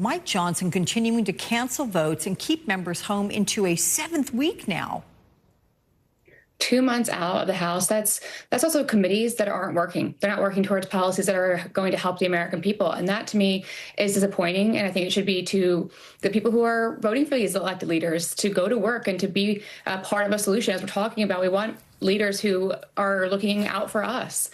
Mike Johnson continuing to cancel votes and keep members home into a 7th week now. 2 months out of the House, that's also committees that aren't working. They're not working towards policies that are going to help the American people. And that, to me, is disappointing. And I think it should be to the people who are voting for these elected leaders to go to work and to be part of a solution. As we're talking about, we want leaders who are looking out for us,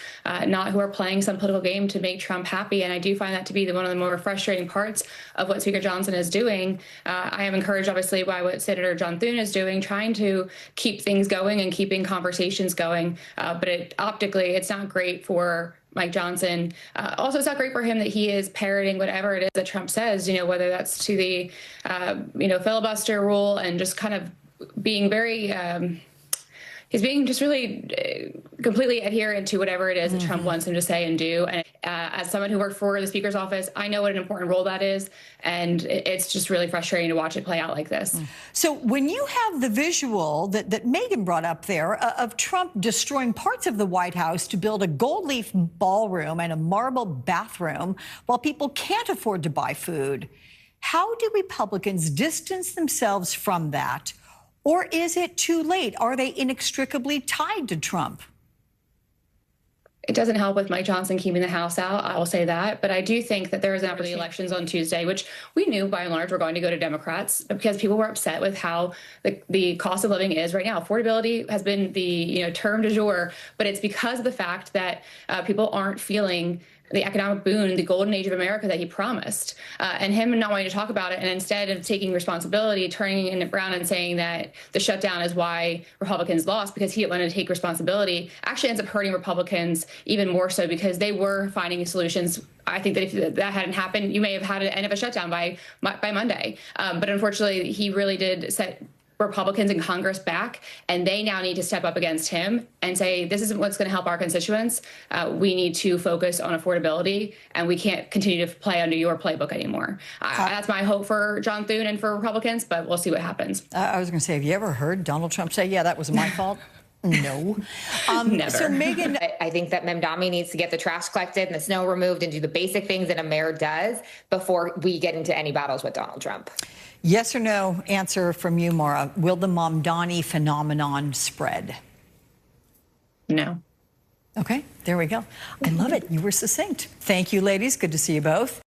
not who are playing some political game to make Trump happy. And I do find that to be one of the more frustrating parts of what Speaker Johnson is doing. I am encouraged, obviously, by what Senator John Thune is doing, trying to keep things going and keeping conversations going. But optically, it's not great for Mike Johnson. Also, it's not great for him that he is parroting whatever it is that Trump says, whether that's to the, filibuster rule and just kind of being very... he's being just really completely adherent to whatever it is that Trump wants him to say and do. And as someone who worked for the Speaker's office, I know what an important role that is. And it's just really frustrating to watch it play out like this. So when you have the visual that Megan brought up there of Trump destroying parts of the White House to build a gold leaf ballroom and a marble bathroom while people can't afford to buy food, how do Republicans distance themselves from that? Or is it too late? Are they inextricably tied to Trump? It doesn't help with Mike Johnson keeping the House out, I will say that. But I do think that there is after the elections on Tuesday, which we knew by and large were going to go to Democrats because people were upset with how the cost of living is right now. Affordability has been the term du jour, but it's because of the fact that people aren't feeling the economic boon, the golden age of America that he promised, and him not wanting to talk about it, and instead of taking responsibility, turning it around and saying that the shutdown is why Republicans lost because he didn't want to take responsibility, actually ends up hurting Republicans even more so because they were finding solutions. I think that if that hadn't happened, you may have had an end of a shutdown by Monday. But unfortunately, he really did set Republicans in Congress back, and they now need to step up against him and say, this isn't what's going to help our constituents. We need to focus on affordability, and we can't continue to play under your playbook anymore. That's my hope for John Thune and for Republicans, but we'll see what happens. I was going to say, have you ever heard Donald Trump say, yeah, that was my fault? No. Never. So, Megan, I think that Mamdani needs to get the trash collected and the snow removed and do the basic things that a mayor does before we get into any battles with Donald Trump. Yes or no answer from you, Maura. Will the Mamdani phenomenon spread? No. Okay, there we go. I love it. You were succinct. Thank you, ladies. Good to see you both.